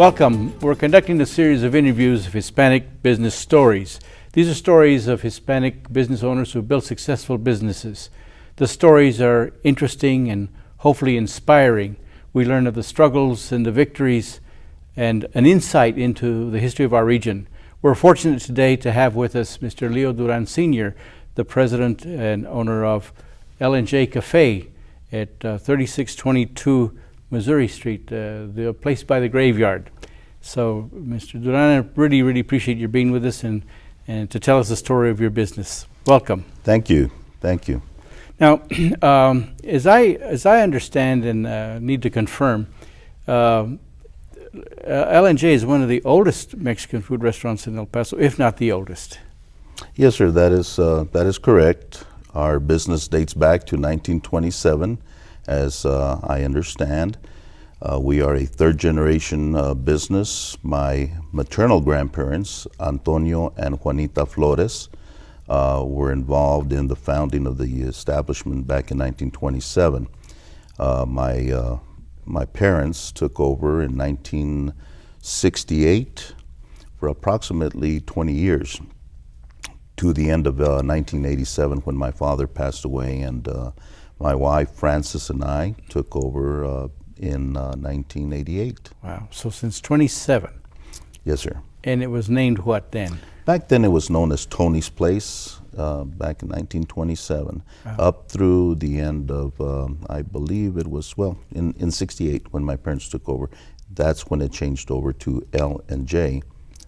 Welcome. We're conducting a series of interviews of Hispanic business stories. These are stories of Hispanic business owners who built successful businesses. The stories are interesting and hopefully inspiring. We learn of the struggles and the victories and an insight into the history of our region. We're fortunate today to have with us Mr. Leo Duran Sr., the president and owner of L&J Cafe at 3622 Missouri Street, the place by the graveyard. So, Mr. Duran, I really appreciate your being with us and to tell us the story of your business. Welcome. Thank you. Thank you. Now, as I understand and need to confirm, L&J is one of the oldest Mexican food restaurants in El Paso, if not the oldest. Yes, sir. That is correct. Our business dates back to 1927, as I understand. We are a third-generation business. My maternal grandparents, Antonio and Juanita Flores, were involved in the founding of the establishment back in 1927. My parents took over in 1968 for approximately 20 years, to the end of 1987 when my father passed away, and my wife Frances and I took over in 1988. Wow, so since 27. Yes, sir. And it was named what then? Back then it was known as Tony's Place, back in 1927, wow. Up through the end of, I believe it was, in 68 when my parents took over. That's when it changed over to L&J,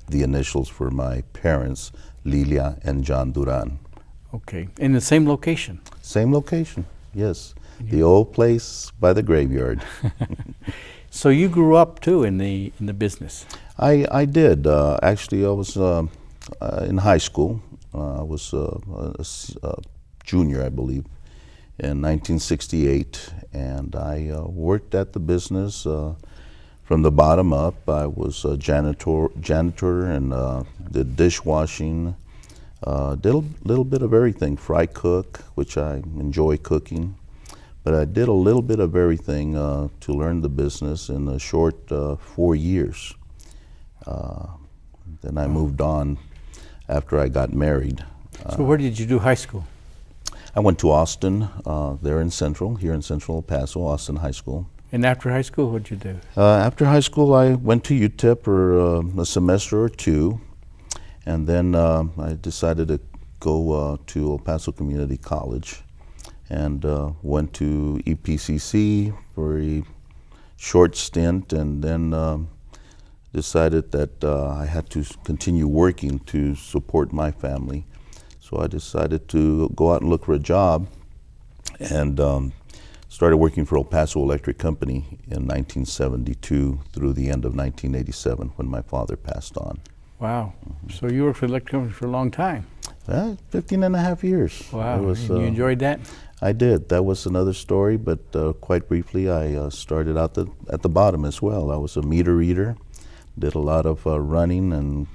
the initials for my parents, Lilia and John Duran. Okay, in the same location? Same location, yes. The old place by the graveyard. So you grew up too in the business? I did. Actually, I was in high school. I was a junior, I believe, in 1968, and I worked at the business from the bottom up. I was a janitor and did dishwashing. Did a little bit of everything. Fry cook, which I enjoy cooking. But I did a little bit of everything to learn the business in a short 4 years. Then I moved on after I got married. So where did you do high school? I went to Austin, here in Central El Paso, Austin High School. And after high school, what did you do? After high school, I went to UTEP for a semester or two, and then I decided to go to El Paso Community College, and went to EPCC for a short stint, and then decided that I had to continue working to support my family. So I decided to go out and look for a job, and started working for El Paso Electric Company in 1972 through the end of 1987 when my father passed on. Wow. Mm-hmm. So you worked for the electric company for a long time? 15 and a half years. Wow. And you enjoyed that? I did. That was another story, but quite briefly, I started out at the bottom as well. I was a meter reader, did a lot of running and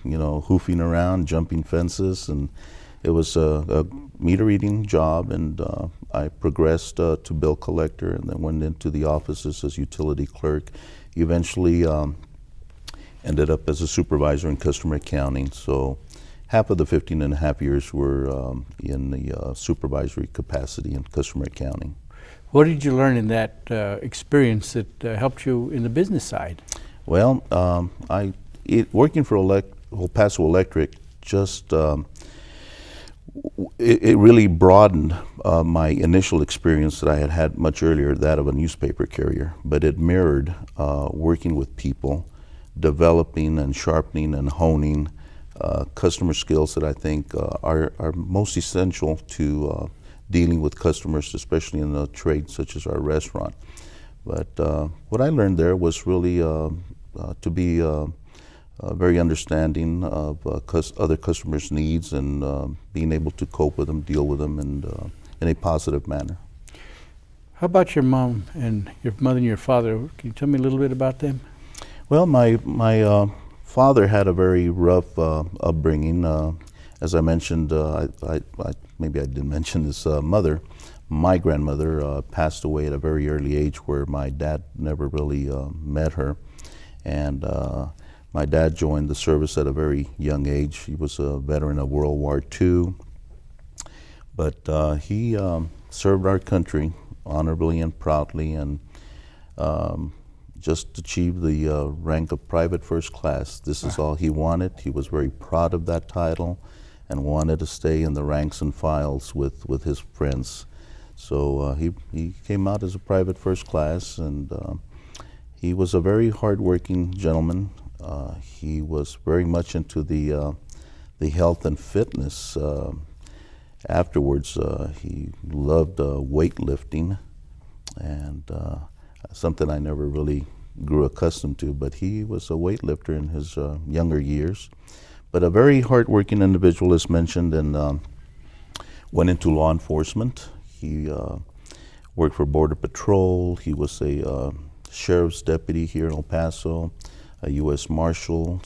hoofing around, jumping fences, and it was a meter reading job. And I progressed to bill collector, and then went into the offices as utility clerk. Eventually, ended up as a supervisor in customer accounting. So half of the 15 and a half years were in the supervisory capacity in customer accounting. What did you learn in that experience that helped you in the business side? Well, working for El Paso Electric just it really broadened my initial experience that I had had much earlier, that of a newspaper carrier. But it mirrored working with people, developing and sharpening and honing customer skills that I think are most essential to dealing with customers, especially in a trade such as our restaurant. But what I learned there was really to be very understanding of other customers' needs, and being able to cope with them, deal with them, and in a positive manner. How about your mom and your mother and your father? Can you tell me a little bit about them? Well, my father had a very rough upbringing. As I mentioned, maybe I didn't mention his mother. My grandmother passed away at a very early age, where my dad never really met her. And my dad joined the service at a very young age. He was a veteran of World War II, but he served our country honorably and proudly, and just achieved the rank of Private First Class. This is all he wanted. He was very proud of that title and wanted to stay in the ranks and files with his friends. So he came out as a Private First Class, and he was a very hardworking gentleman. He was very much into the health and fitness. Afterwards, he loved weightlifting, and something I never really grew accustomed to, but he was a weightlifter in his younger years. But a very hardworking individual, as mentioned, and went into law enforcement. He worked for Border Patrol. He was a sheriff's deputy here in El Paso, a U.S. Marshal,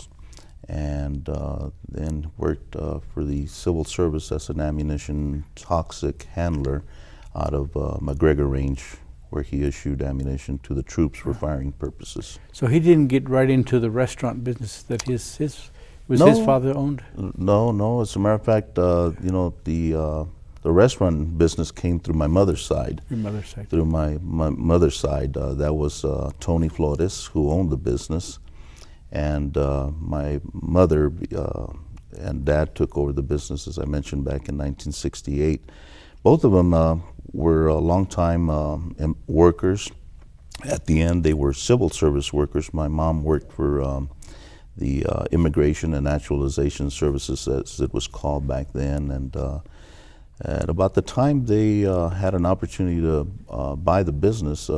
and then worked for the civil service as an ammunition toxic handler out of McGregor Range, where he issued ammunition to the troops for firing purposes. So he didn't get right into the restaurant business that his father owned? No. As a matter of fact, the restaurant business came through my mother's side. Your mother's side. Through my mother's side. That was Tony Flores, who owned the business. And my mother and dad took over the business, as I mentioned, back in 1968. Both of them were long-time workers. At the end, they were civil service workers. My mom worked for the Immigration and Naturalization Services, as it was called back then. And at about the time they had an opportunity to buy the business,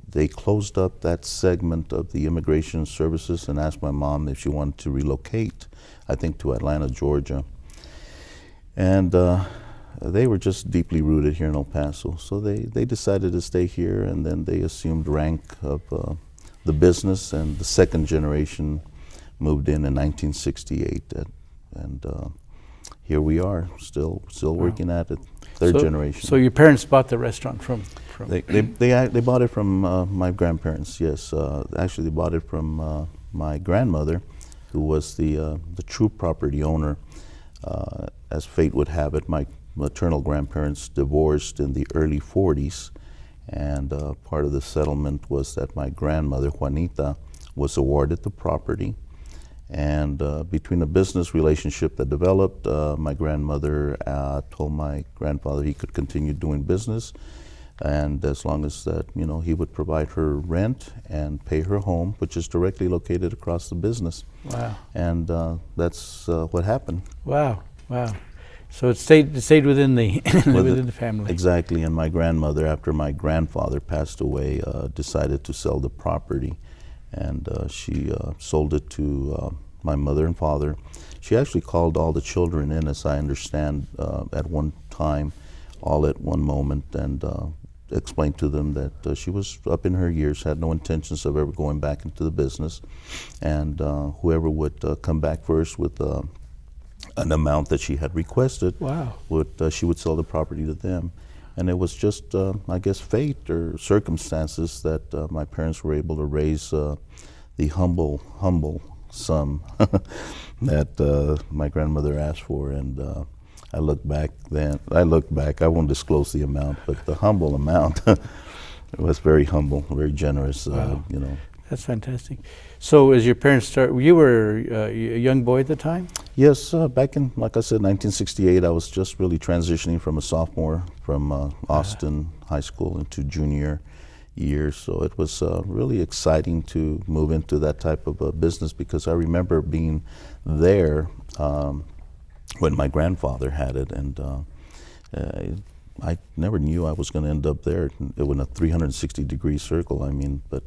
they closed up that segment of the immigration services and asked my mom if she wanted to relocate, I think, to Atlanta, Georgia. And they were just deeply rooted here in El Paso, so they decided to stay here, and then they assumed rank of the business, and the second generation moved in 1968, and here we are, still working at it. Third generation. So your parents bought the restaurant from? They bought it from my grandparents. Yes, actually they bought it from my grandmother, who was the true property owner. As fate would have it, my maternal grandparents divorced in the early 40s, and part of the settlement was that my grandmother, Juanita, was awarded the property. And between a business relationship that developed, my grandmother told my grandfather he could continue doing business, and as long as that, he would provide her rent and pay her home, which is directly located across the business. Wow. And that's what happened. Wow. So it stayed within the within the family. Exactly. And my grandmother, after my grandfather passed away, decided to sell the property. And she sold it to my mother and father. She actually called all the children in, as I understand, at one time, all at one moment, and explained to them that she was up in her years, had no intentions of ever going back into the business, and whoever would come back first with an amount that she had requested, she would sell the property to them. And it was just, I guess, fate or circumstances that my parents were able to raise the humble sum that my grandmother asked for. And I look back, I won't disclose the amount, but the humble amount, it was very humble, very generous, That's fantastic. So as your parents you were a young boy at the time? Yes, back in, like I said, 1968, I was just really transitioning from a sophomore from Austin High School into junior year. So it was really exciting to move into that type of a business, because I remember being there when my grandfather had it, and I never knew I was going to end up there. It was a 360-degree circle, but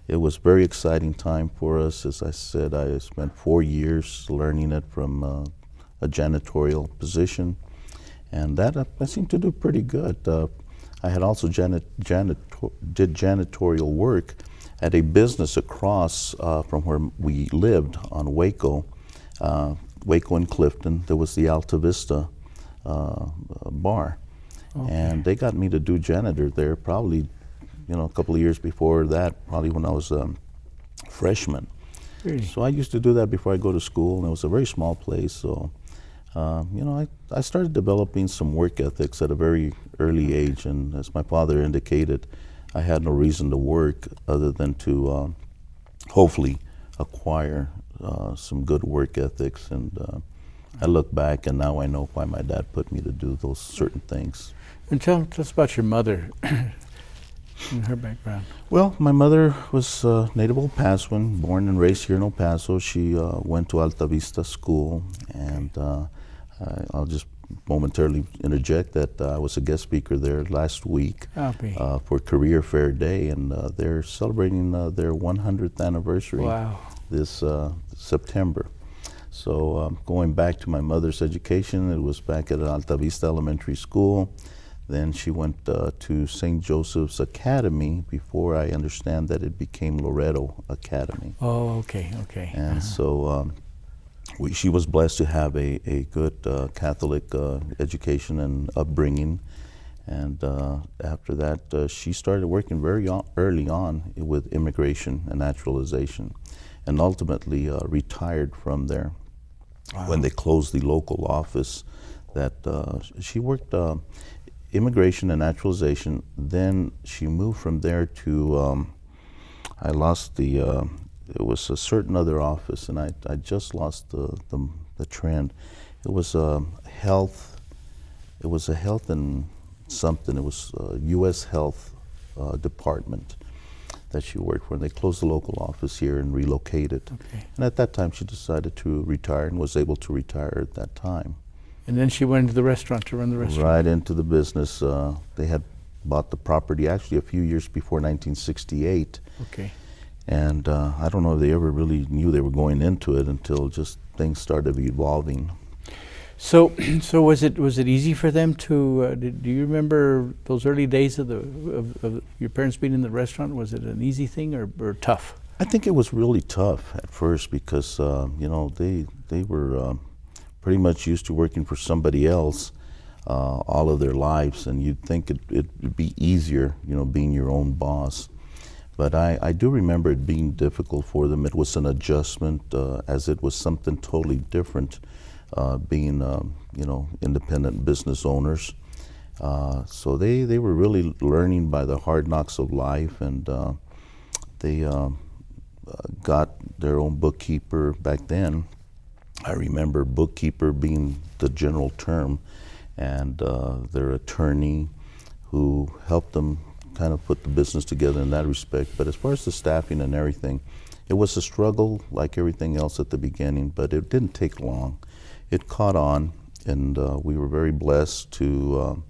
it was a very exciting time for us. As I said, I spent 4 years learning it from a janitorial position, and that I seemed to do pretty good. I had also did janitorial work at a business across from where we lived on Waco and Clifton. There was the Alta Vista bar, and they got me to do janitor there probably a couple of years before that, probably when I was freshman. Really? So I used to do that before I go to school, and it was a very small place. So, I started developing some work ethics at a very early age, and as my father indicated, I had no reason to work other than to hopefully acquire some good work ethics. And I look back, and now I know why my dad put me to do those certain things. And tell us about your mother and her background. Well, my mother was native El Pasoan, born and raised here in El Paso. She went to Alta Vista School, and I'll just momentarily interject that I was a guest speaker there last week for Career Fair Day, and they're celebrating their 100th anniversary this September. So going back to my mother's education, it was back at Alta Vista Elementary School. Then she went to St. Joseph's Academy before I understand that it became Loreto Academy. Oh, okay. And so she was blessed to have a good Catholic education and upbringing. And after that, she started working very early on with immigration and naturalization, and ultimately retired from there when they closed the local office. That she worked immigration and naturalization. Then she moved from there to I lost the it was a certain other office, and I just lost the trend. It was health. It was a health and something. It was U.S. Health Department that she worked for. And they closed the local office here and relocated. Okay. And at that time, she decided to retire and was able to retire at that time. And then she went into the restaurant to run the restaurant. Right into the business. They had bought the property actually a few years before 1968. Okay. And I don't know if they ever really knew they were going into it until just things started evolving. So was it easy for them to? Do you remember those early days of your parents being in the restaurant? Was it an easy thing or tough? I think it was really tough at first because they were pretty much used to working for somebody else all of their lives, and you'd think it'd be easier, being your own boss. But I do remember it being difficult for them. It was an adjustment, as it was something totally different, being independent business owners. So they were really learning by the hard knocks of life, and they got their own bookkeeper back then. I remember bookkeeper being the general term, and their attorney who helped them kind of put the business together in that respect. But as far as the staffing and everything, it was a struggle like everything else at the beginning, but it didn't take long. It caught on, and we were very blessed to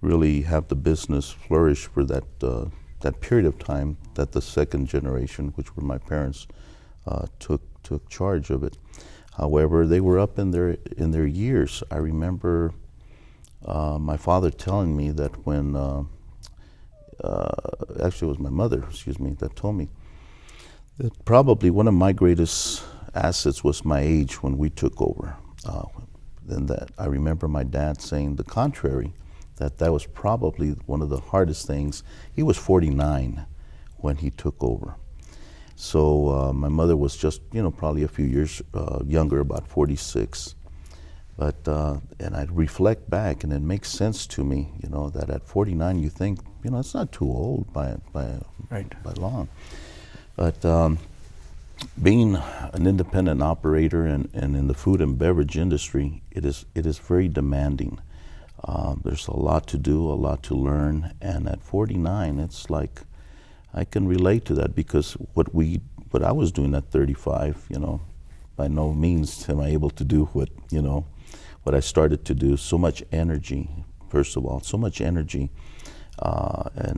really have the business flourish for that period of time that the second generation, which were my parents, took charge of it. However, they were up in their years. I remember my father telling me that when actually it was my mother, that told me that probably one of my greatest assets was my age when we took over. Then that I remember my dad saying the contrary, that was probably one of the hardest things. He was 49 when he took over. So my mother was just, probably a few years younger, about 46. But, and I reflect back, and it makes sense to me, that at 49 you think, it's not too old by long. But being an independent operator and in the food and beverage industry, it is very demanding. There's a lot to do, a lot to learn, and at 49, it's like I can relate to that, because what I was doing at 35, by no means am I able to do what I started to do. So much energy, first of all,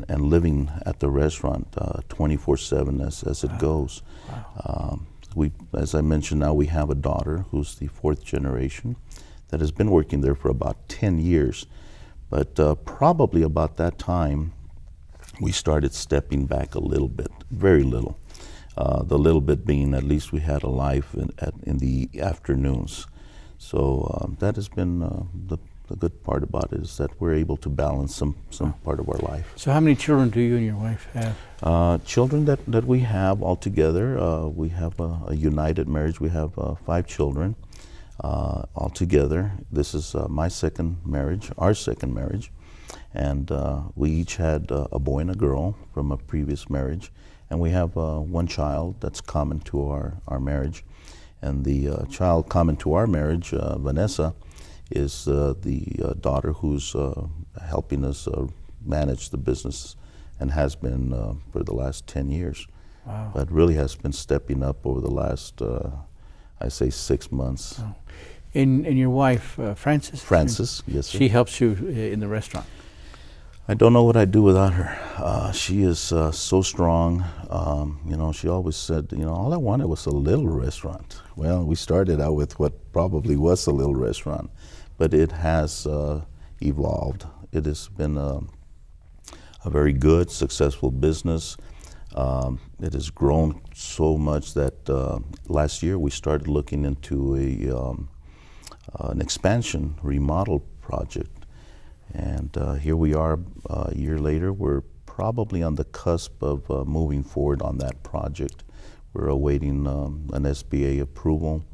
and living at the restaurant 24/7 as it goes. Wow. As I mentioned, now we have a daughter who's the fourth generation that has been working there for about 10 years. But probably about that time, we started stepping back a little bit, very little. The little bit being at least we had a life in the afternoons. So that has been the good part about it is that we're able to balance some part of our life. So how many children do you and your wife have? Children that we have altogether, we have a united marriage. We have 5 children altogether. This is my second marriage, our second marriage. And we each had a boy and a girl from a previous marriage. And we have one child that's common to our marriage. And the child common to our marriage, Vanessa, is the daughter who's helping us manage the business and has been for the last 10 years. Wow. But really has been stepping up over the last, I say, 6 months. Wow. And your wife, Frances? Frances, yes, sir. She helps you in the restaurant. I don't know what I'd do without her. She is so strong. She always said, all I wanted was a little restaurant. Well, we started out with what probably was a little restaurant, but it has evolved. It has been a very good, successful business. It has grown so much that last year we started looking into an expansion remodel project. And here we are a year later. We're probably on the cusp of moving forward on that project. We're awaiting an SBA approval,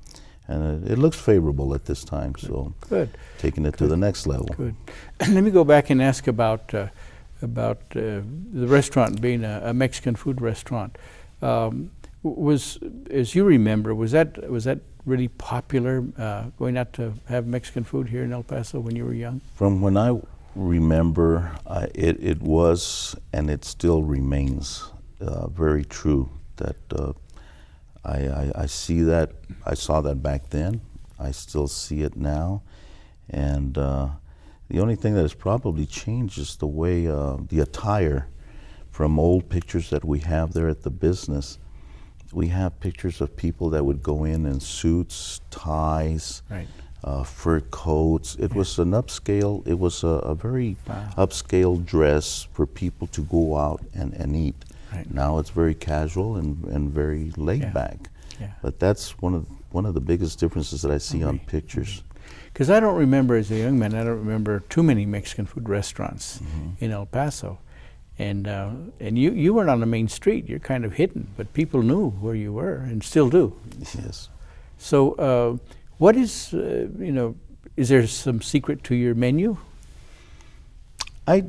and it looks favorable at this time. So good. Taking it to the next level. Good. Let me go back and ask about the restaurant being a Mexican food restaurant. Was, as you remember, was that really popular, going out to have Mexican food here in El Paso when you were young? From when I remember, it was, and it still remains very true that I see that, I saw that back then, I still see it now, and the only thing that has probably changed is the way, the attire from old pictures that we have there at the business. We have pictures of people that would go in suits, ties, right. Fur coats. It was an upscale, it was a very upscale dress for people to go out and eat. Right. Now it's very casual and very laid back. Yeah. But that's one of the biggest differences that I see on pictures. Because I don't remember, as a young man, I don't remember too many Mexican food restaurants in El Paso. And you weren't on the main street. You're kind of hidden, but people knew where you were and still do. Yes. So what is, is there some secret to your menu? I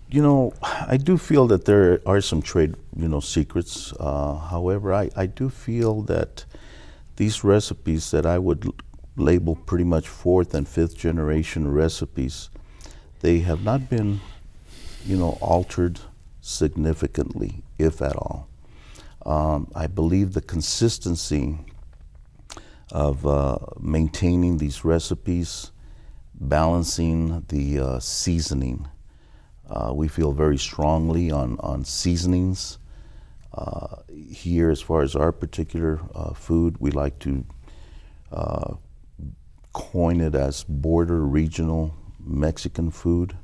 do feel that there are some trade, secrets. However, I do feel that these recipes that I would label pretty much 4th and 5th generation recipes, they have not been altered significantly, if at all. I believe the consistency of maintaining these recipes, balancing the seasoning. We feel very strongly on seasonings. Here, as far as our particular food, we like to coin it as border regional Mexican food.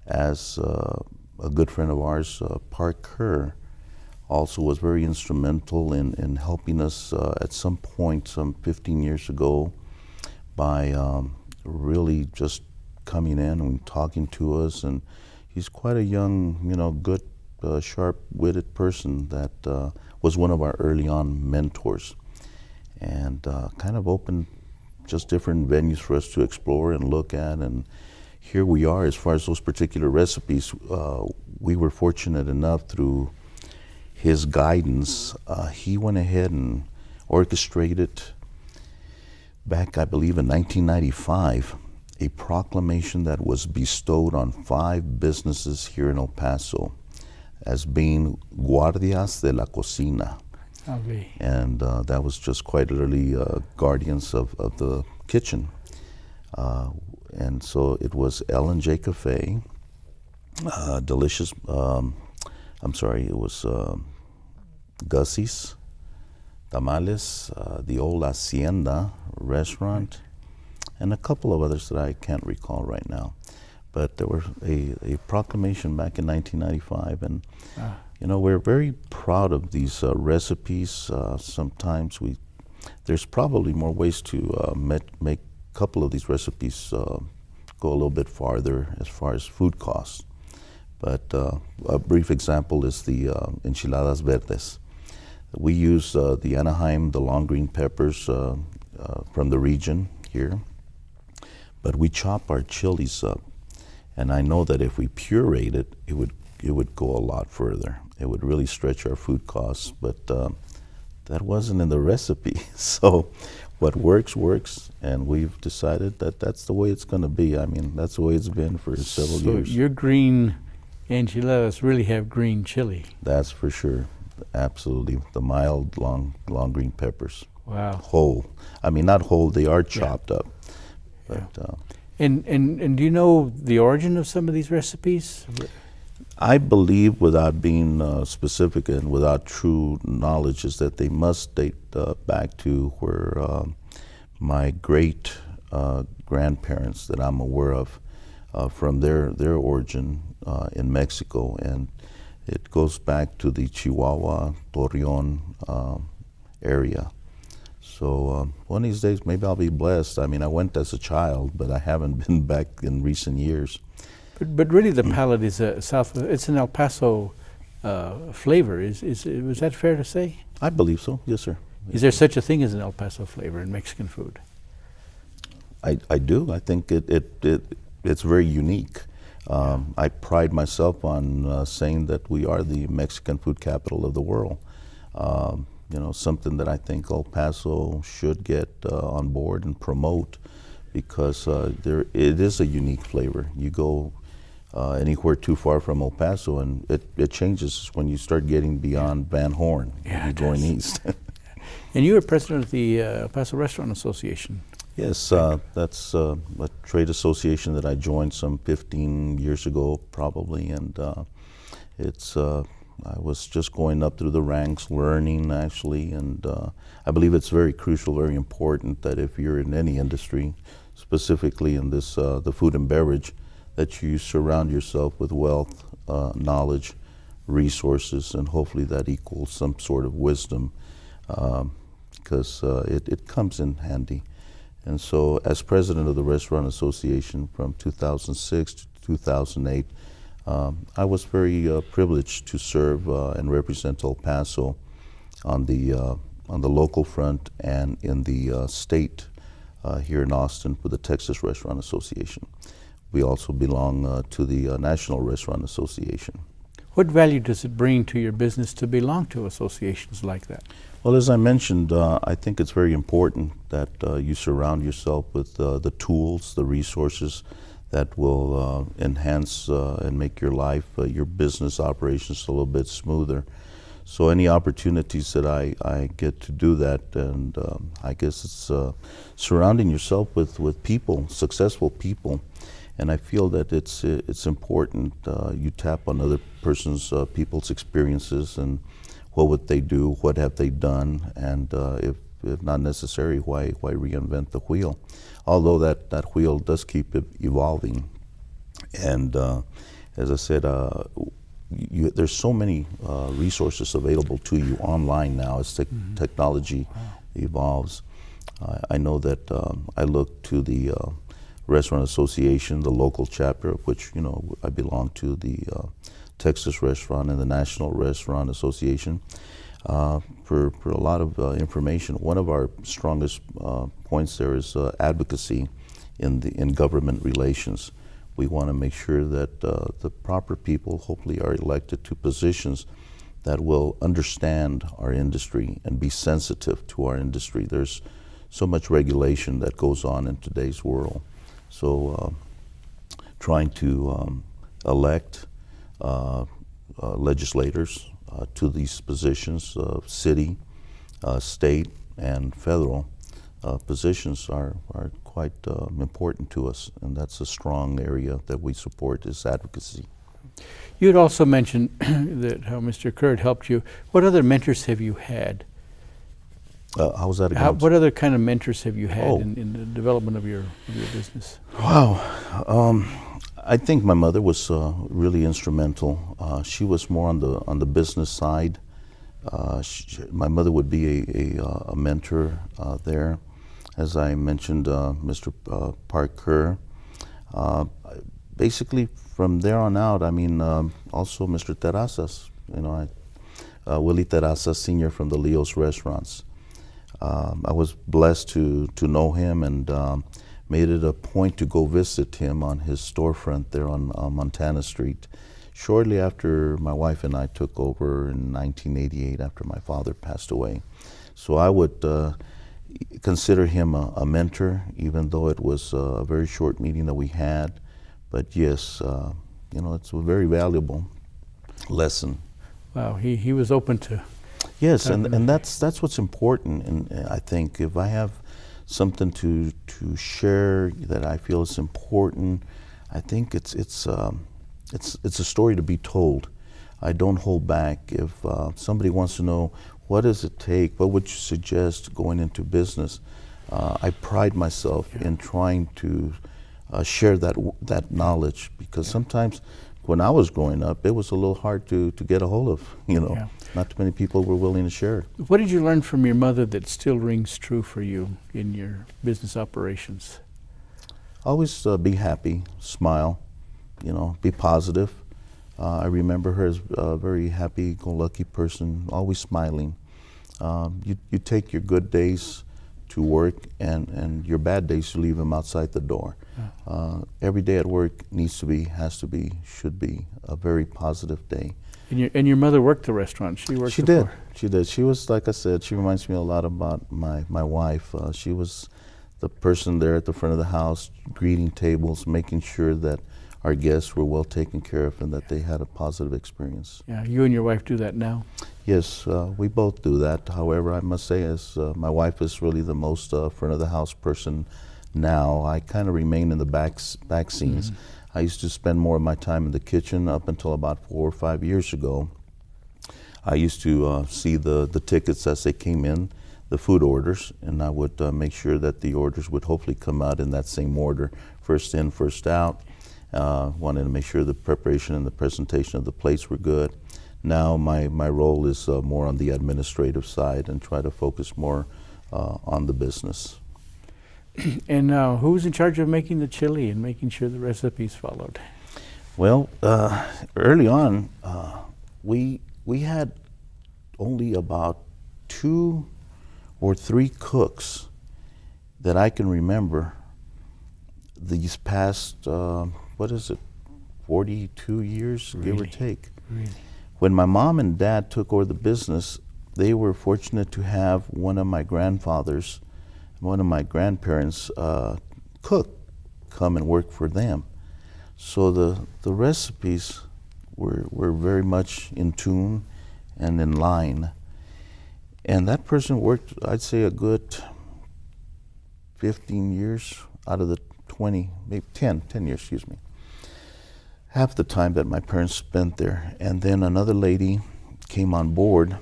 As a good friend of ours, Park Kerr, also was very instrumental in helping us at some point, some 15 years ago, by really just coming in and talking to us. And he's quite a young, good, sharp-witted person that was one of our early on mentors, and kind of opened just different venues for us to explore and look at. And here we are, as far as those particular recipes, we were fortunate enough through his guidance. He went ahead and orchestrated, back I believe in 1995, a proclamation that was bestowed on 5 businesses here in El Paso as being Guardias de la Cocina. Okay. And that was just quite literally guardians of the kitchen. And so it was L&J Cafe, delicious, it was Gussie's, Tamales, the old Hacienda restaurant, and a couple of others that I can't recall right now. But there was a proclamation back in 1995, and we're very proud of these recipes. Sometimes there's probably more ways to make a couple of these recipes go a little bit farther as far as food costs. But a brief example is the enchiladas verdes. We use the Anaheim, the long green peppers from the region here, but we chop our chilies up. And I know that if we purate it, it would go a lot further. It would really stretch our food costs, but that wasn't in the recipe. So what works, works, and we've decided that that's the way it's going to be. I mean, that's the way it's been for several years. So your green enchiladas really have green chili. That's for sure. Absolutely. The mild, long green peppers. Wow. Whole. I mean, not whole, they are chopped up. But, And do you know the origin of some of these recipes? I believe, without being specific and without true knowledge, is that they must date back to where my great grandparents that I'm aware of, from their origin in Mexico, and it goes back to the Chihuahua, Torreon area. So one of these days, maybe I'll be blessed. I mean, I went as a child, but I haven't been back in recent years. But really, the palate is it's an El Paso flavor. Was that fair to say? I believe so. Yes, sir. Is there such a thing as an El Paso flavor in Mexican food? I do. I think it's very unique. I pride myself on saying that we are the Mexican food capital of the world. You know, something that I think El Paso should get on board and promote, because it is a unique flavor. You go anywhere too far from El Paso, and it changes when you start getting beyond Van Horn. Yeah, you're going east. And you were president of the El Paso Restaurant Association. Yes, that's a trade association that I joined some 15 years ago, probably, and I was just going up through the ranks, learning actually, and I believe it's very crucial, very important that if you're in any industry, specifically in this, the food and beverage, that you surround yourself with wealth, knowledge, resources, and hopefully that equals some sort of wisdom, because it comes in handy. And so as president of the Restaurant Association from 2006 to 2008, I was very privileged to serve and represent El Paso on the local front and in the state here in Austin for the Texas Restaurant Association. We also belong to the National Restaurant Association. What value does it bring to your business to belong to associations like that? Well, as I mentioned, I think it's very important that you surround yourself with the tools, the resources that will enhance and make your life, your business operations a little bit smoother. So any opportunities that I get to do that, and I guess it's surrounding yourself with people, successful people. And I feel that it's important you tap on other people's experiences, and what would they do, what have they done, and if not necessary, why reinvent the wheel? Although that wheel does keep evolving. And as I said, there's so many resources available to you online now as technology evolves. I know that I look to the Restaurant Association, the local chapter, of which I belong to, the Texas Restaurant and the National Restaurant Association, for a lot of information. One of our strongest points there is advocacy in government relations. We want to make sure that the proper people hopefully are elected to positions that will understand our industry and be sensitive to our industry. There's so much regulation that goes on in today's world. So trying to elect legislators to these positions, city, state, and federal positions are quite important to us, and that's a strong area that we support, is advocacy. You had also mentioned that how Mr. Kurt helped you. What other mentors have you had? How was that again? What other kind of mentors have you had in the development of your business? Wow. I think my mother was really instrumental. She was more on the business side. My mother would be a mentor there. As I mentioned, Mr. Parker, Uh, Basically, from there on out, I mean, also Mr. Terrazas, Willie Terrazas Sr. from the Leo's Restaurants. I was blessed to know him, and made it a point to go visit him on his storefront there on Montana Street shortly after my wife and I took over in 1988 after my father passed away. So I would consider him a mentor, even though it was a very short meeting that we had. But yes, it's a very valuable lesson. Wow, he was open to. Yes, and that's what's important. And I think if I have something to share that I feel is important, I think it's a story to be told. I don't hold back. If somebody wants to know what does it take, what would you suggest going into business, I pride myself in trying to share that knowledge, because sometimes when I was growing up, it was a little hard to get a hold of. Not too many people were willing to share it. What did you learn from your mother that still rings true for you in your business operations? Always be happy, smile, be positive. I remember her as a very happy-go-lucky person, always smiling. You take your good days to work, and your bad days, you leave them outside the door. Every day at work should be a very positive day. And your mother worked the restaurant. She did. She did. She was, like I said, she reminds me a lot about my wife. She was the person there at the front of the house, greeting tables, making sure that our guests were well taken care of and that they had a positive experience. Yeah, you and your wife do that now? Yes, we both do that. However, I must say, as my wife is really the most front of the house person now, I kind of remain in the back scenes. Mm-hmm. I used to spend more of my time in the kitchen up until about 4 or 5 years ago. I used to see the tickets as they came in, the food orders, and I would make sure that the orders would hopefully come out in that same order, first in, first out. Wanted to make sure the preparation and the presentation of the plates were good. Now my role is more on the administrative side and try to focus more on the business. And who's in charge of making the chili and making sure the recipe's followed? Well, early on, we had only about 2 or 3 cooks that I can remember these past 42 years, really? Give or take. Really? When my mom and dad took over the business, they were fortunate to have one of my grandfathers, one of my grandparents cook come and work for them. So the recipes were very much in tune and in line. And that person worked, I'd say, a good 15 years out of the 20, maybe 10 years, excuse me. Half the time that my parents spent there. And then another lady came on board,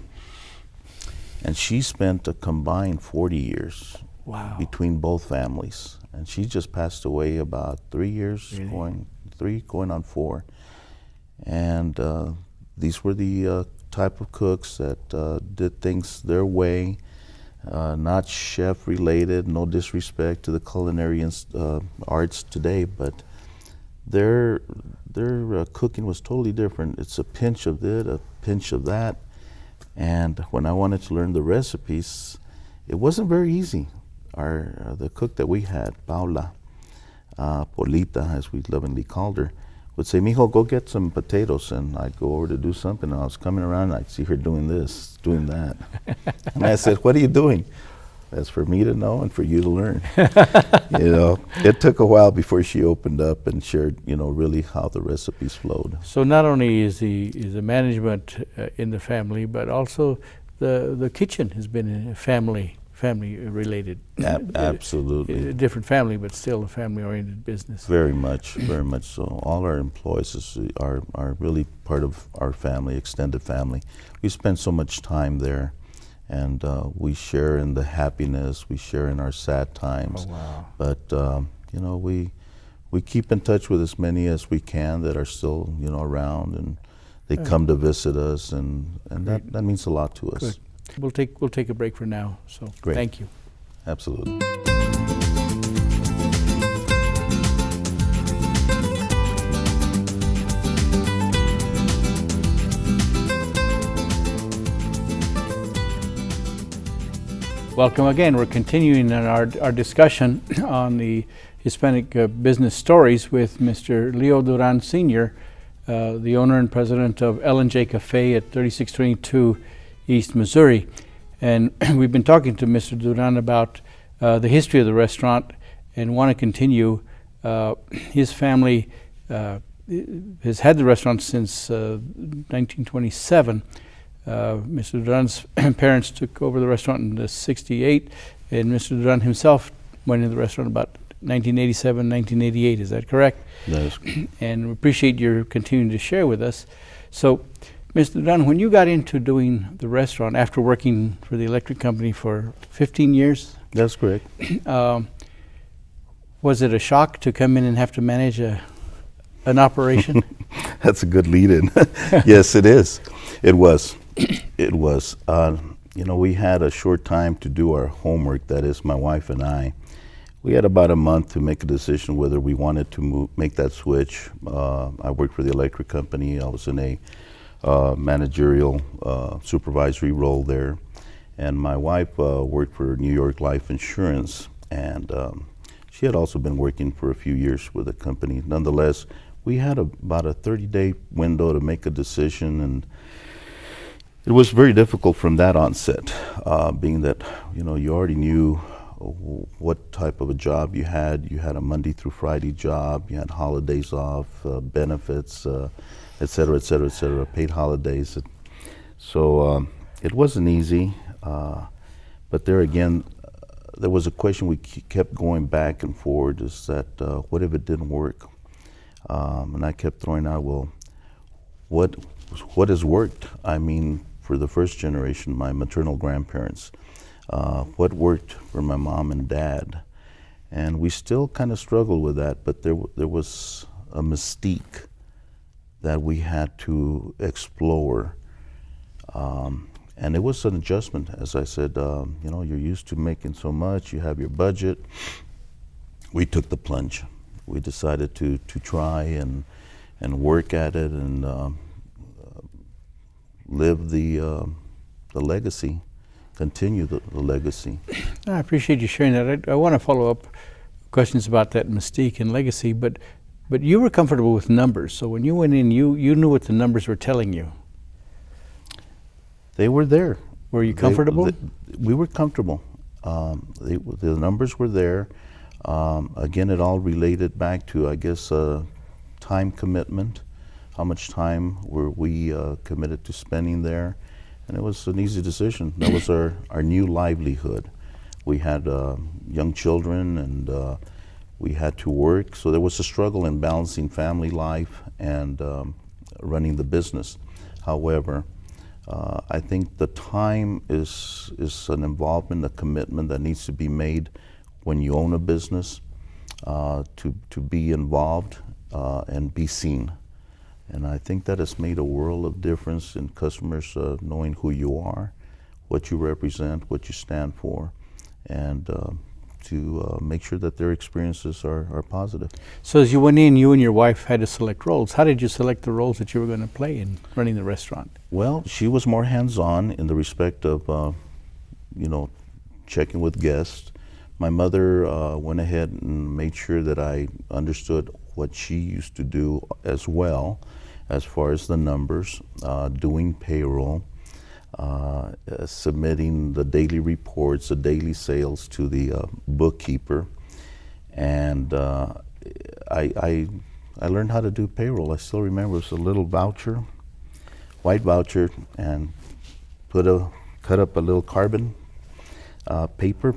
and she spent a combined 40 years. Wow. Between both families. And she just passed away about 3 years, really? going on 4. And these were the type of cooks that did things their way, not chef related, no disrespect to the culinary arts today, but their cooking was totally different. It's a pinch of this, a pinch of that. And when I wanted to learn the recipes, it wasn't very easy. The cook that we had, Paula, Polita, as we lovingly called her, would say, "Mijo, go get some potatoes." And I'd go over to do something, and I was coming around, and I'd see her doing this, doing that. And I said, "What are you doing?" "That's for me to know and for you to learn." It took a while before she opened up and shared, really how the recipes flowed. So not only is the management in the family, but also the kitchen has been a family related. Absolutely. A different family, but still a family-oriented business. Very much so. All our employees are really part of our family, extended family. We spend so much time there, and we share in the happiness, we share in our sad times. Oh, wow. But, we keep in touch with as many as we can that are still, around, and they come to visit us, and that means a lot to us. Good. We'll take a break for now. So Great. Thank you. Absolutely. Welcome again. We're continuing in our discussion on the Hispanic business stories with Mr. Leo Duran Sr., the owner and president of L&J Cafe at 3622 East Missouri. And we've been talking to Mr. Duran about the history of the restaurant and want to continue. His family has had the restaurant since 1927. Mr. Duran's parents took over the restaurant in '68, and Mr. Duran himself went into the restaurant about 1987, 1988. Is that correct? Yes. And we appreciate your continuing to share with us. So, Mr. Duran, when you got into doing the restaurant after working for the electric company for 15 years, That's correct. was it a shock to come in and have to manage an operation? That's a good lead-in. Yes, it is. It was. It was. We had a short time to do our homework, that is, my wife and I. We had about a month to make a decision whether we wanted to make that switch. I worked for the electric company. I was in a managerial supervisory role there. And my wife worked for New York Life Insurance. And she had also been working for a few years with the company. Nonetheless, we had about a 30-day window to make a decision, and it was very difficult from that onset, being that you already knew what type of a job you had. You had a Monday through Friday job. You had holidays off, benefits, et cetera, et cetera, et cetera, paid holidays. So it wasn't easy, but there again, there was a question we kept going back and forward, is that what if it didn't work? And I kept throwing out, well, what has worked? I mean, for the first generation, my maternal grandparents, what worked for my mom and dad? And we still kind of struggled with that, but there was a mystique that we had to explore. And it was an adjustment. As I said, you're used to making so much, you have your budget. We took the plunge. We decided to try and work at it and live the legacy, continue the legacy. I appreciate you sharing that. I want to follow up questions about that mystique and legacy, but you were comfortable with numbers. So when you went in, you knew what the numbers were telling you. They were there. Were you comfortable? We were comfortable. The numbers were there. Again, it all related back to, I guess, time commitment. How much time were we committed to spending there? And it was an easy decision. That was our new livelihood. We had young children, and we had to work. So there was a struggle in balancing family life and running the business. However, I think the time is an involvement, a commitment that needs to be made when you own a business, to be involved and be seen. And I think that has made a world of difference in customers knowing who you are, what you represent, what you stand for, and to make sure that their experiences are positive. So as you went in, you and your wife had to select roles. How did you select the roles that you were going to play in running the restaurant? Well, she was more hands-on in the respect of, checking with guests. My mother went ahead and made sure that I understood what she used to do as well, as far as the numbers, doing payroll, submitting the daily reports, the daily sales to the bookkeeper. And I learned how to do payroll. I still remember it was a little voucher, white voucher, and cut up a little carbon paper,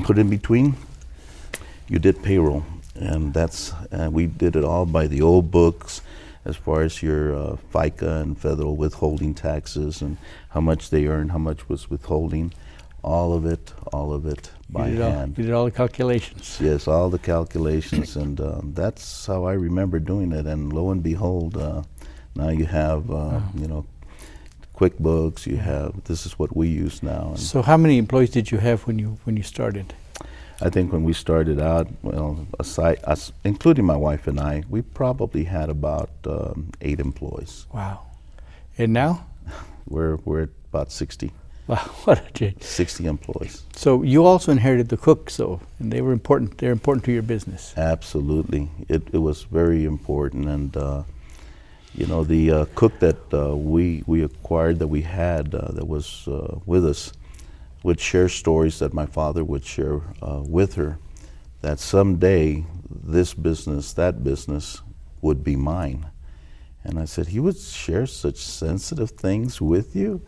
put in between. You did payroll, and we did it all by the old books, as far as your FICA and federal withholding taxes and how much they earned, how much was withholding, all of it by hand. You did all the calculations. Yes, all the calculations, and that's how I remember doing it. And lo and behold, now you have, QuickBooks. You have. This is what we use now. And so, how many employees did you have when you started? I think when we started out, well, us, including my wife and I, we probably had about 8 employees. Wow. And now? We're at about 60. Wow, what a change. 60 employees. So you also inherited the cooks, though, and they were important. They're important to your business. Absolutely. It was very important. And, the cook that we acquired, that we had, that was with us, would share stories that my father would share with her, that someday this business, that business, would be mine. And I said, he would share such sensitive things with you?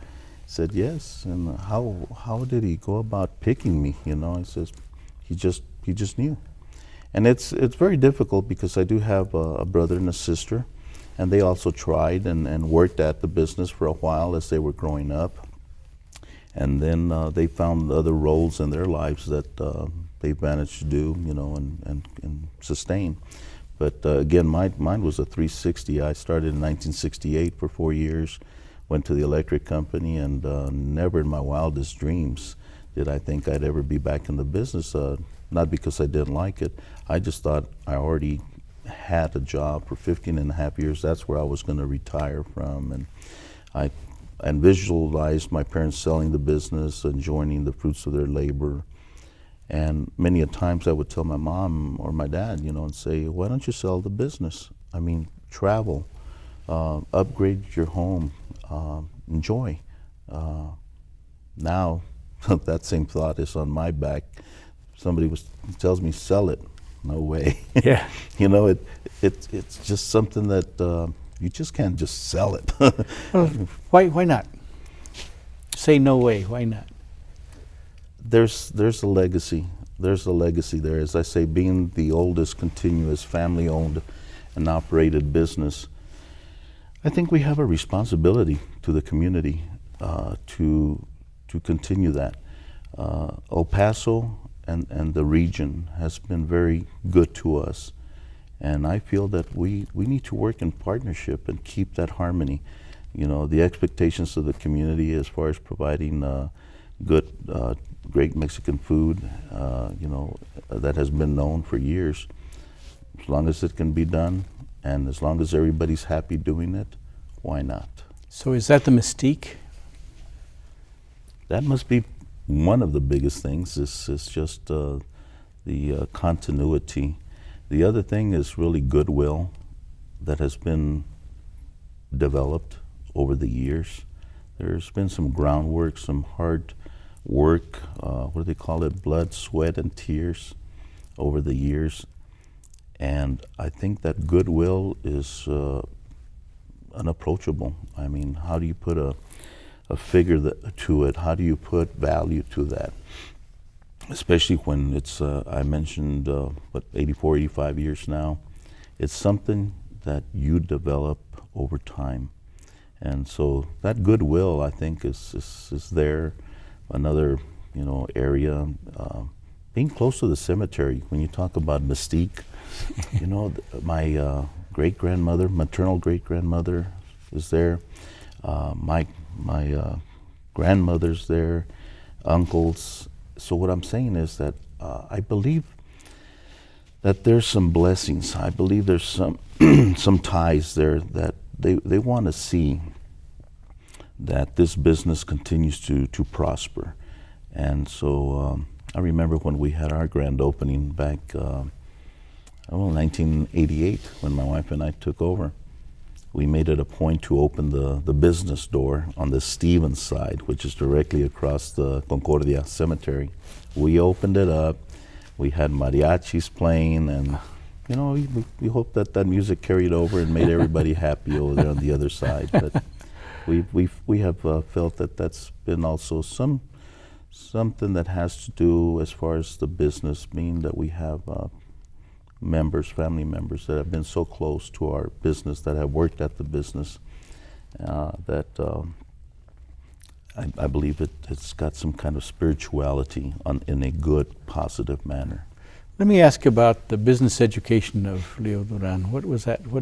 He said, yes. And how did he go about picking me? I says, he just knew. And it's very difficult because I do have a brother and a sister, and they also tried and worked at the business for a while as they were growing up. And then they found other roles in their lives that they managed to do, and sustain. But again, mine was a 360. I started in 1968 for 4 years, went to the electric company, and never in my wildest dreams did I think I'd ever be back in the business. Not because I didn't like it. I just thought I already had a job for 15 and a half years. That's where I was going to retire from. And I visualized my parents selling the business, enjoying the fruits of their labor. And many a times I would tell my mom or my dad, and say, why don't you sell the business? I mean, travel, upgrade your home, enjoy. Now, that same thought is on my back. Somebody tells me, sell it. No way. Yeah. It's just something that you just can't just sell it. Well, why not? Say no way. Why not? There's a legacy. There's a legacy there. As I say, being the oldest continuous family-owned and operated business, I think we have a responsibility to the community to continue that. El Paso and the region has been very good to us, and I feel that we need to work in partnership and keep that harmony. The expectations of the community as far as providing good, great Mexican food, that has been known for years. As long as it can be done, and as long as everybody's happy doing it, why not? So is that the mystique? That must be one of the biggest things. Is just the continuity. The other thing is really goodwill that has been developed over the years. There's been some groundwork, some hard work, what do they call it, blood, sweat, and tears over the years. And I think that goodwill is unapproachable. I mean, how do you put a figure to it? How do you put value to that? Especially when it's, I mentioned, 84, 85 years now. It's something that you develop over time. And so that goodwill, I think, is there. Another, area, being close to the cemetery. When you talk about mystique, my great-grandmother, maternal great-grandmother is there. My grandmother's there, uncles. So what I'm saying is that I believe that there's some blessings. I believe there's some some ties there that they want to see that this business continues to prosper. And so I remember when we had our grand opening back, 1988, when my wife and I took over. We made it a point to open the business door on the Stevens side, which is directly across the Concordia Cemetery. We opened it up. We had mariachis playing, and we hope that music carried over and made everybody happy over there on the other side. But we have felt that that's been also something that has to do as far as the business, being that we have family members that have been so close to our business, that have worked at the business, that I believe it's got some kind of spirituality in a good, positive manner. Let me ask about the business education of Leo Duran. What was that? Where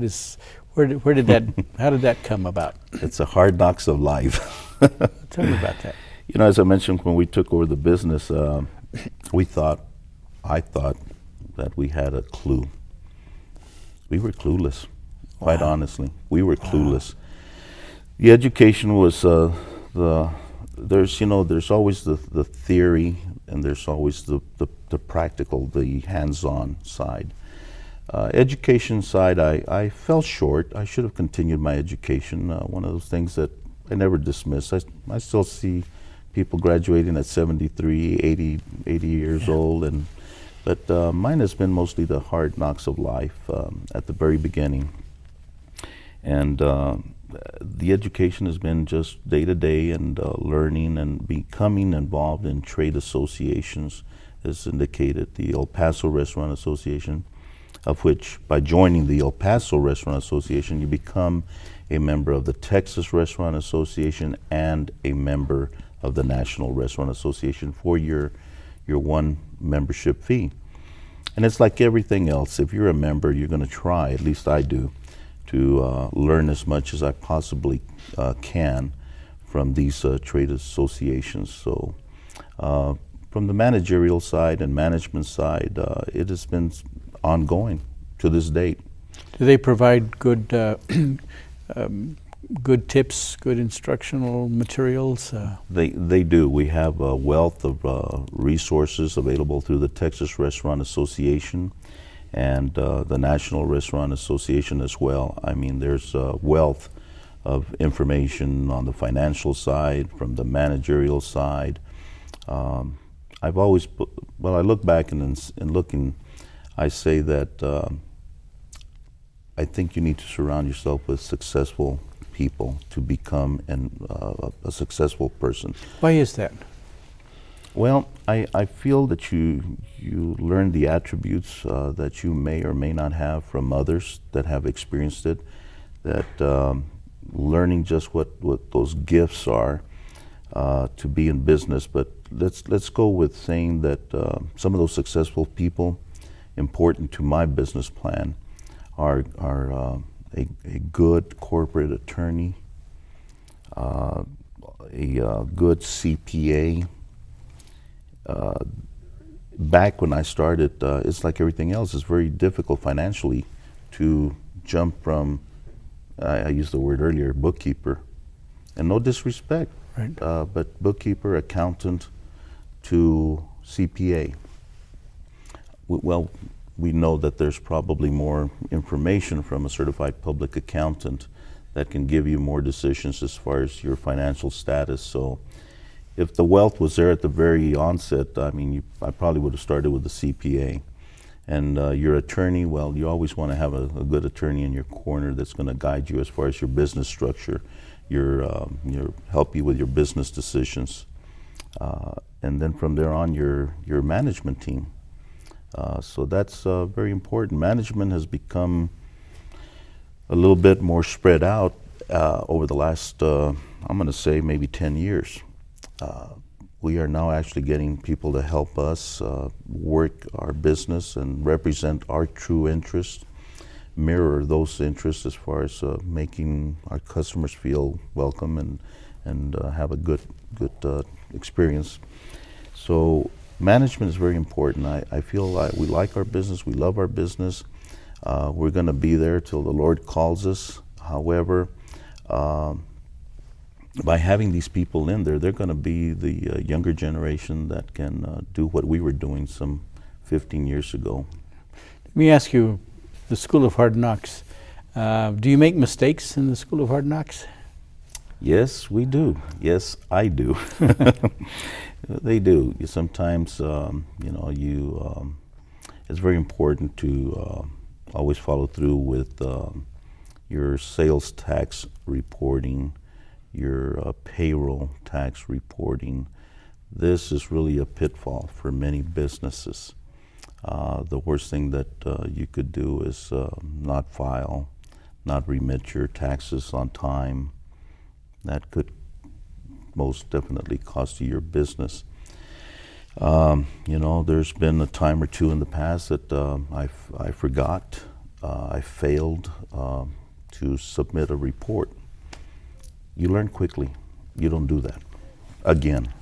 did that? How did that come about? It's a hard knocks of life. Tell me about that. As I mentioned, when we took over the business, I thought that we had a clue. We were clueless, quite honestly. We were clueless. The education was there's always the theory, and there's always the practical, the hands-on side. Education side, I fell short. I should have continued my education. One of those things that I never dismiss. I still see people graduating at 73, 80 years old, but mine has been mostly the hard knocks of life at the very beginning. And the education has been just day to day and learning and becoming involved in trade associations, as indicated, the El Paso Restaurant Association, of which by joining the El Paso Restaurant Association, you become a member of the Texas Restaurant Association and a member of the National Restaurant Association for your one membership fee. And it's like everything else. If you're a member, you're going to try, at least I do, to learn as much as I possibly can from these trade associations. So from the managerial side and management side, it has been ongoing to this date. Do they provide good good tips, good instructional materials? They do. We have a wealth of resources available through the Texas Restaurant Association and the National Restaurant Association as well. I mean, there's a wealth of information on the financial side, from the managerial side. I've always, I look back and looking, I say that I think you need to surround yourself with successful people to become a successful person. Why is that? Well, I feel that you learn the attributes that you may or may not have from others that have experienced it, that learning just what those gifts are to be in business. But let's go with saying that some of those successful people important to my business plan are a good corporate attorney, a good CPA. Back when I started, it's like everything else. It's very difficult financially to jump from, I used the word earlier, bookkeeper, and no disrespect, right. But bookkeeper, accountant to CPA. Well, we know that there's probably more information from a certified public accountant that can give you more decisions as far as your financial status. So if the wealth was there at the very onset, I mean, I probably would have started with the CPA. And your attorney, well, you always want to have a good attorney in your corner that's going to guide you as far as your business structure, your help you with your business decisions. And then from there on, your management team. So that's very important. Management has become a little bit more spread out over the last, I'm going to say maybe 10 years. We are now actually getting people to help us work our business and represent our true interests, mirror those interests as far as making our customers feel welcome and have a good experience. So management is very important. I feel like we like our business, we love our business. We're going to be there till the Lord calls us. However, by having these people in there, they're going to be the younger generation that can do what we were doing some 15 years ago. Let me ask you, the School of Hard Knocks, do you make mistakes in the School of Hard Knocks? Yes, we do. Yes, I do. They do. Sometimes, it's very important to always follow through with your sales tax reporting, your payroll tax reporting. This is really a pitfall for many businesses. The worst thing that you could do is not file, not remit your taxes on time. That could most definitely cost you your business. There's been a time or two in the past that I forgot, I failed to submit a report. You learn quickly. You don't do that again,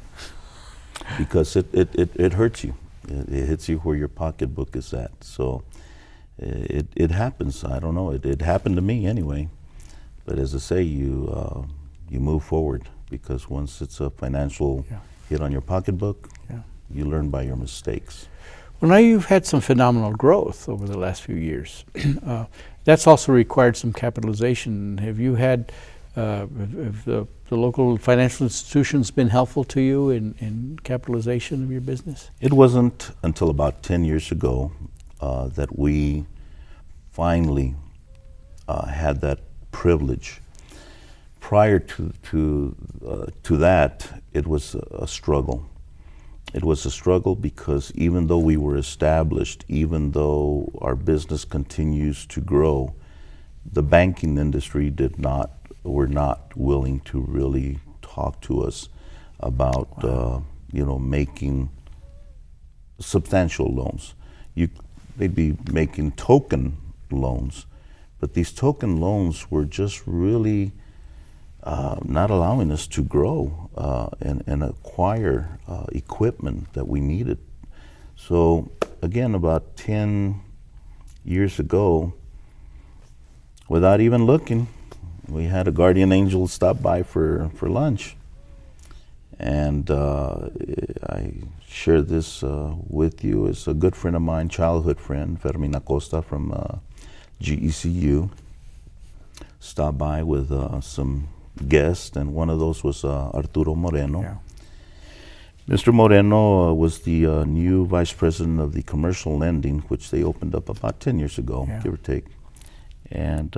because it hurts you. It hits you where your pocketbook is at. So it happens. I don't know. It happened to me anyway. But as I say, you move forward. because once it's a financial hit on your pocketbook, you learn by your mistakes. Well, now you've had some phenomenal growth over the last few years. That's also required some capitalization. Have you had, have the local financial institutions been helpful to you in capitalization of your business? It wasn't until about 10 years ago that we finally had that privilege. Prior to that, it was a struggle. It was a struggle because even though we were established, even though our business continues to grow, the banking industry were not willing to really talk to us about making substantial loans. They'd be making token loans, but these token loans were just really not allowing us to grow and acquire equipment that we needed. So again, about 10 years ago, without even looking, we had a guardian angel stop by for lunch. And I share this with you. It's a good friend of mine, childhood friend, Fermin Acosta from GECU, stopped by with some guests, and one of those was Arturo Moreno. Yeah. Mr. Moreno was the new vice president of the commercial lending, which they opened up about 10 years ago, give or take. And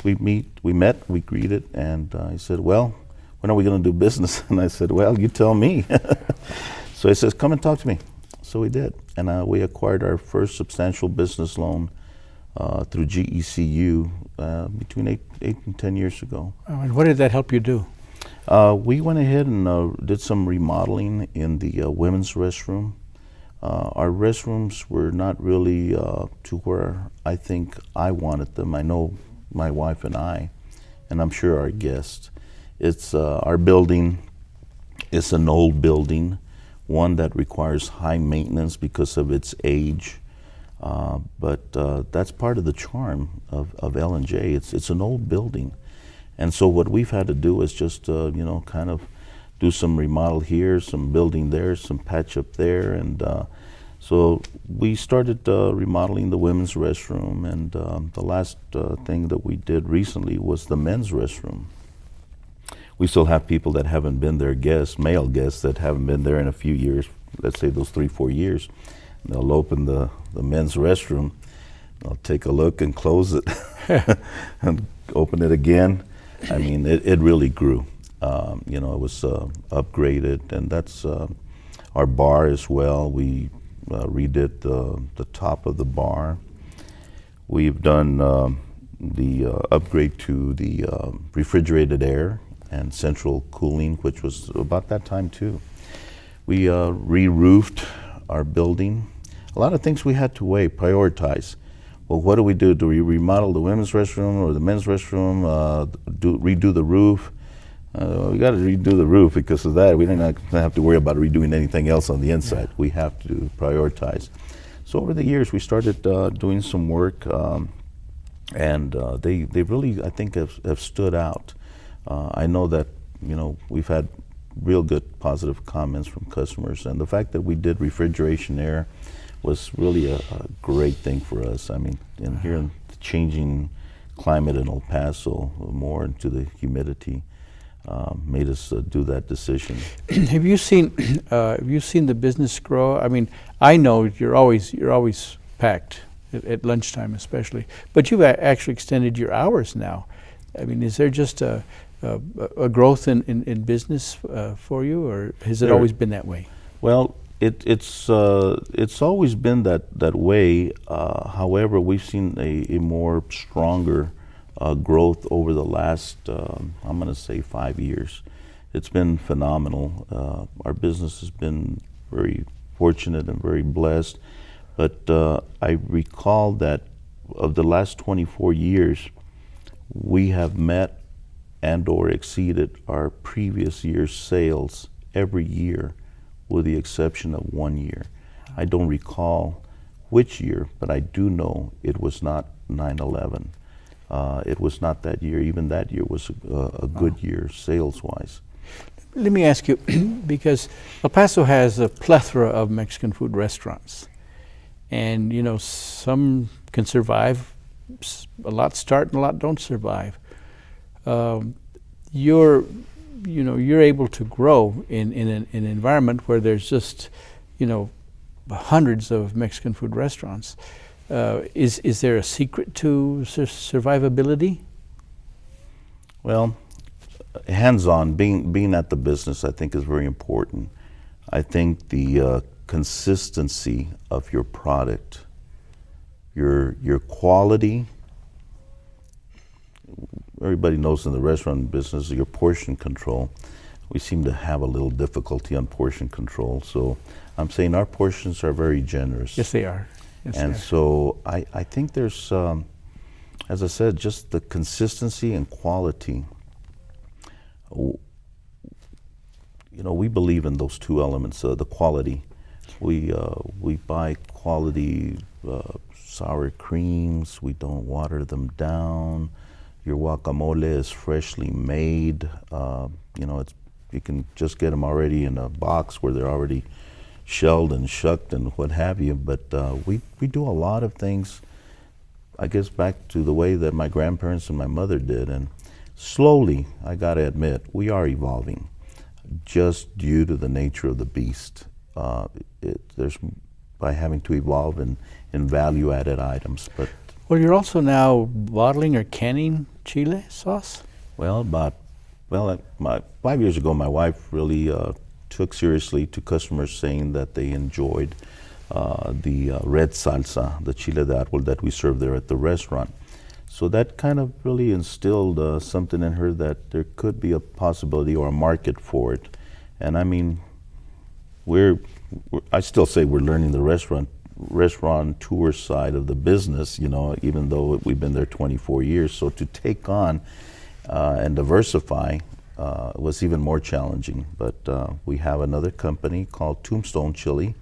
we met, we greeted, and he said, "Well, when are we going to do business?" And I said, "Well, you tell me." So he says, "Come and talk to me." So we did, and we acquired our first substantial business loan through GECU between 8 and 10 years ago. And what did that help you do? We went ahead and did some remodeling in the women's restroom. Our restrooms were not really to where I think I wanted them. I know my wife and I'm sure our guests. It's our building is an old building, one that requires high maintenance because of its age. But that's part of the charm of L&J. It's an old building. And so what we've had to do is just, kind of do some remodel here, some building there, some patch up there. And so we started remodeling the women's restroom. And the last thing that we did recently was the men's restroom. We still have people that haven't been there, male guests that haven't been there in a few years, let's say those 3-4 years. They'll open the men's restroom, they'll take a look and close it and open it again. I mean, it really grew. It was upgraded, and that's our bar as well. We redid the top of the bar. We've done the upgrade to the refrigerated air and central cooling, which was about that time too. We re-roofed our building. A lot of things we had to prioritize. Well, what do we do? Do we remodel the women's restroom or the men's restroom? Redo the roof? We got to redo the roof because of that. We didn't have to worry about redoing anything else on the inside. We have to prioritize. So over the years, we started doing some work, and they really, I think, have stood out. I know that we've had real good positive comments from customers, and the fact that we did refrigeration air was really a great thing for us. I mean, here in the changing climate in El Paso, more into the humidity, made us do that decision. Have you seen the business grow? I mean, I know you're always packed at lunchtime, especially, but you've actually extended your hours now. I mean, is there just a growth in business for you, or has it always been that way? Well, it's always been that way. However, we've seen a more stronger growth over the last, I'm going to say 5 years. It's been phenomenal. Our business has been very fortunate and very blessed. But I recall that of the last 24 years, we have met and or exceeded our previous year's sales every year, with the exception of 1 year. I don't recall which year, but I do know it was not 9/11. It was not that year. Even that year was a good year sales-wise. Let me ask you, because El Paso has a plethora of Mexican food restaurants, and you know some can survive, a lot start and a lot don't survive. You're able to grow in an environment where there's just, you know, hundreds of Mexican food restaurants. Is there a secret to survivability? Well, hands-on, being at the business, I think is very important. I think the consistency of your product, your quality. Everybody knows in the restaurant business, your portion control. We seem to have a little difficulty on portion control. So I'm saying our portions are very generous. Yes, they are. Yes, and they are. so I think there's, as I said, just the consistency and quality. You know, we believe in those two elements, the quality. We buy quality sour creams. We don't water them down. Your guacamole is freshly made. You know, you can just get them already in a box where they're already shelled and shucked and what have you. But we do a lot of things, I guess, back to the way that my grandparents and my mother did. And slowly, I got to admit, we are evolving, just due to the nature of the beast. There's by having to evolve in value-added items. But well, you're also now bottling or canning chile sauce? Well, 5 years ago, my wife really took seriously to customers saying that they enjoyed the red salsa, the chile de árbol that we serve there at the restaurant. So that kind of really instilled something in her that there could be a possibility or a market for it. And I mean, I still say we're learning the restaurateur side of the business, you know, even though we've been there 24 years. So to take on and diversify was even more challenging. But we have another company called Tombstone Chili.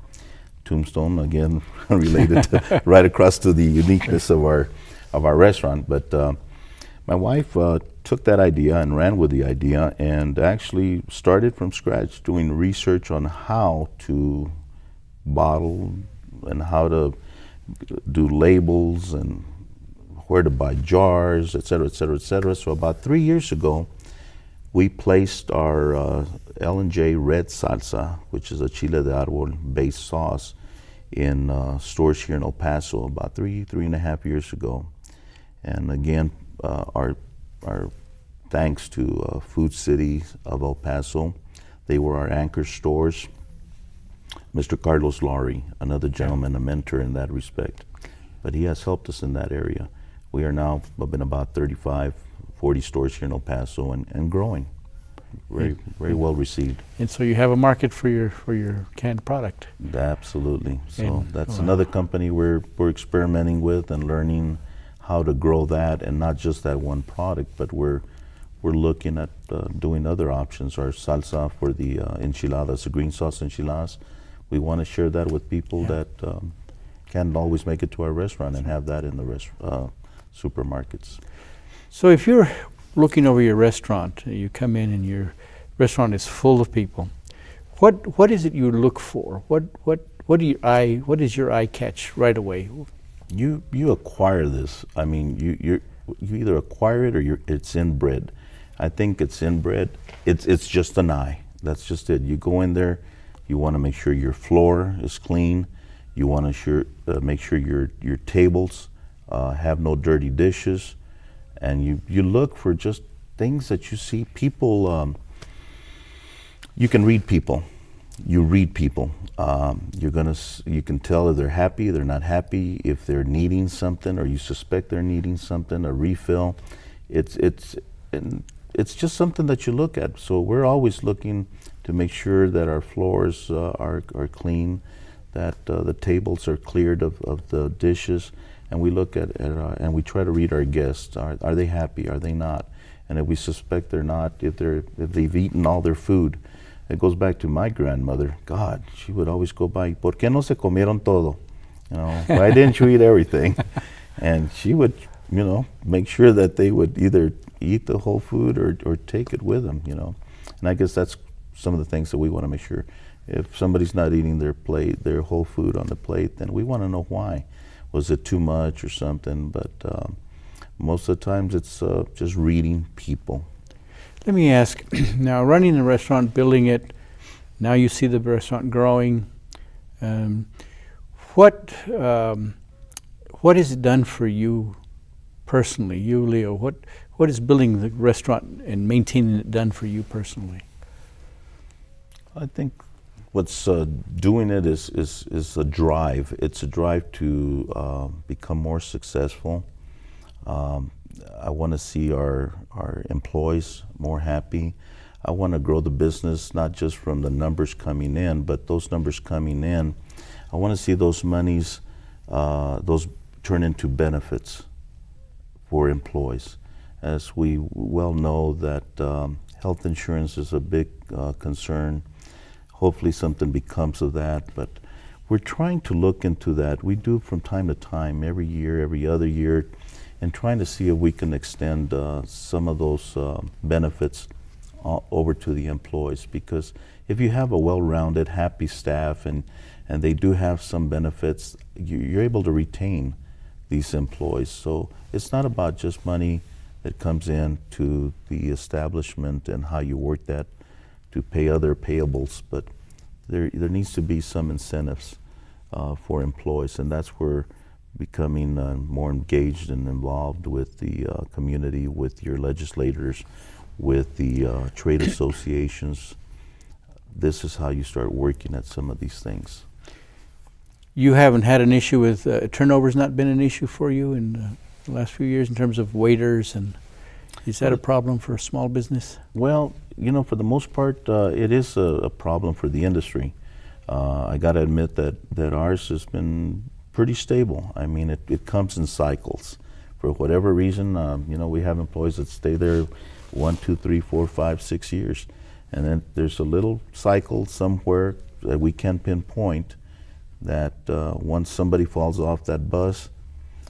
Tombstone, again, related to right across to the uniqueness of our restaurant. But my wife took that idea and ran with the idea and actually started from scratch doing research on how to bottle and how to do labels and where to buy jars, et cetera, et cetera, et cetera. So about 3 years ago, we placed our L&J red salsa, which is a chile de árbol based sauce, in stores here in El Paso about three and a half years ago. And again, our thanks to Food City of El Paso. They were our anchor stores. Mr. Carlos Laurie, another gentleman, a mentor in that respect. But he has helped us in that area. We are now in about 35, 40 stores here in El Paso and growing. Very well received. And so you have a market for your canned product. Absolutely. So And- that's wow. another company we're experimenting with and learning how to grow that, and not just that one product, but we're looking at doing other options. Our salsa for the enchiladas, the green sauce enchiladas, we want to share that with people that can't always make it to our restaurant and have that in the supermarkets. So if you're looking over your restaurant, you come in and your restaurant is full of people, what is it you look for? What does your eye catch right away? You acquire this. I mean, you either acquire it or it's inbred. I think it's inbred. It's just an eye. That's just it. You go in there, you want to make sure your floor is clean. You want to make sure your tables have no dirty dishes, and you look for just things that you see. People, you can read people. You read people. You can tell if they're happy, they're not happy, if they're needing something, or you suspect they're needing something, a refill. It's just something that you look at. So we're always looking to make sure that our floors are clean, that the tables are cleared of the dishes, and we look at and we try to read our guests. Are they happy? Are they not? And if we suspect they're not, if they've eaten all their food. It goes back to my grandmother. God, she would always go by, ¿por qué no se comieron todo? You know, why didn't you eat everything? And she would make sure that they would either eat the whole food or take it with them, And I guess that's some of the things that we want to make sure. If somebody's not eating their whole food on the plate, then we want to know why. Was it too much or something? But most of the times it's just reading people. Let me ask, now running a restaurant, building it, now you see the restaurant growing. What has it done for you personally, you, Leo? What is building the restaurant and maintaining it done for you personally? I think what's doing it is a drive. It's a drive to become more successful. I want to see our employees more happy. I want to grow the business not just from the numbers coming in, but those numbers coming in, I want to see those monies, those turn into benefits for employees. As we well know that health insurance is a big concern. Hopefully something becomes of that, but we're trying to look into that. We do from time to time, every year, every other year, and trying to see if we can extend some of those benefits over to the employees, because if you have a well-rounded, happy staff and they do have some benefits, you're able to retain these employees. So it's not about just money that comes in to the establishment and how you work that to pay other payables, but there needs to be some incentives for employees, and that's where becoming more engaged and involved with the community, with your legislators, with the trade associations. This is how you start working at some of these things. You haven't had an issue with turnover's not been an issue for you in the last few years in terms of waiters, and is that a problem for a small business? Well, for the most part, it is a problem for the industry. I got to admit that ours has been pretty stable. I mean, it comes in cycles. For whatever reason, we have employees that stay there 1, 2, 3, 4, 5, 6 years. And then there's a little cycle somewhere that we can pinpoint that once somebody falls off that bus,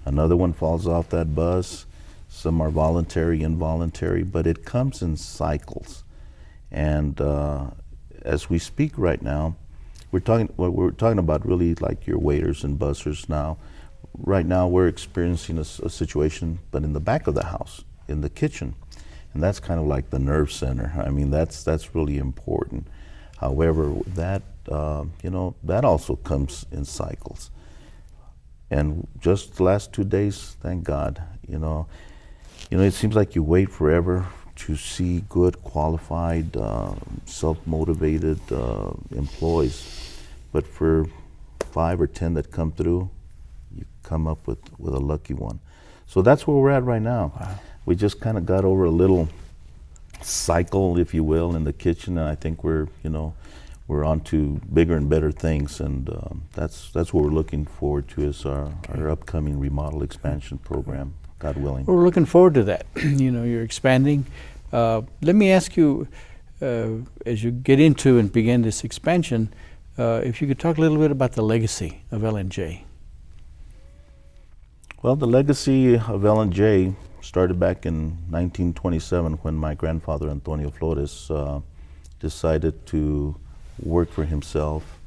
another one falls off that bus. Some are voluntary, involuntary, but it comes in cycles. And as we speak right now, we're talking about really like your waiters and bussers now. Right now we're experiencing a situation, but in the back of the house, in the kitchen. And that's kind of like the nerve center. I mean, that's really important. However, that that also comes in cycles. And just the last 2 days, thank God, it seems like you wait forever to see good, qualified, self-motivated employees. But for 5 or 10 that come through, you come up with a lucky one. So that's where we're at right now. Wow. We just kind of got over a little cycle, if you will, in the kitchen, and I think we're on to bigger and better things, and that's what we're looking forward to is our upcoming remodel expansion program, God willing. We're looking forward to that. You're expanding. Let me ask you, as you get into and begin this expansion, if you could talk a little bit about the legacy of L&J. Well, the legacy of L&J started back in 1927 when my grandfather, Antonio Flores, decided to work for himself,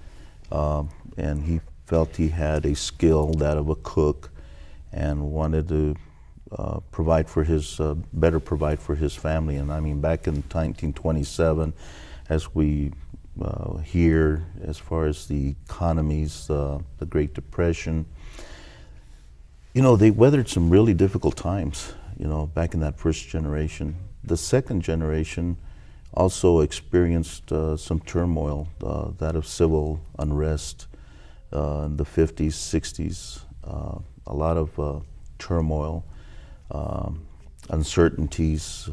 and he felt he had a skill, that of a cook, and wanted to better provide for his family. And I mean, back in 1927, as we hear, as far as the economies, the Great Depression, they weathered some really difficult times, back in that first generation. The second generation also experienced some turmoil, that of civil unrest in the 50s, 60s, a lot of turmoil, uncertainties,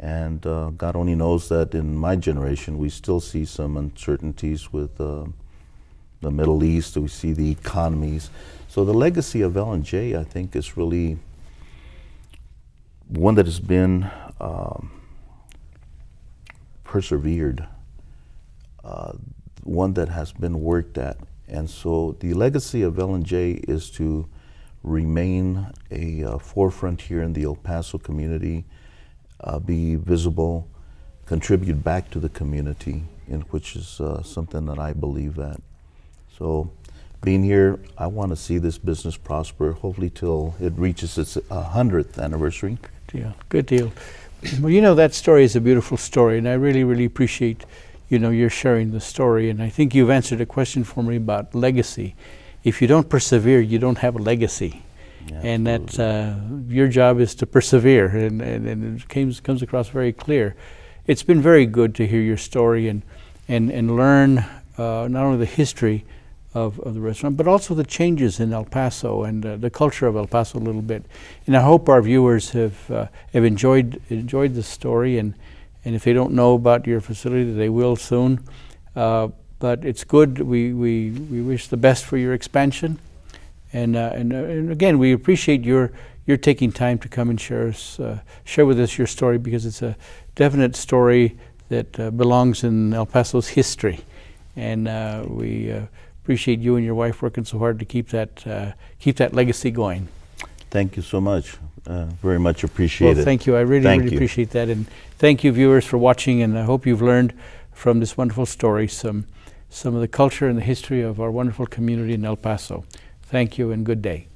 and God only knows that in my generation we still see some uncertainties with the Middle East. We see the economies. So the legacy of L&J, I think, is really one that has been persevered, one that has been worked at. And so the legacy of L&J is to remain a forefront here in the El Paso community, be visible, contribute back to the community, in which is something that I believe at. So being here, I want to see this business prosper, hopefully till it reaches its 100th anniversary. Good deal. Well, you know, that story is a beautiful story, and I really, really appreciate, you know, your sharing the story. And I think you've answered a question for me about legacy. If you don't persevere, you don't have a legacy. Yeah, and that's your job is to persevere, and it comes across very clear. It's been very good to hear your story and learn not only the history of the restaurant, but also the changes in El Paso and the culture of El Paso a little bit. And I hope our viewers have enjoyed the story, and if they don't know about your facility, they will soon. But it's good. We wish the best for your expansion, and again, we appreciate your taking time to come and share with us your story, because it's a definite story that belongs in El Paso's history, and we appreciate you and your wife working so hard to keep that legacy going. Thank you so much. Very much appreciate it. Thank you. I really appreciate that, and thank you, viewers, for watching. And I hope you've learned from this wonderful story some of the culture and the history of our wonderful community in El Paso. Thank you and good day.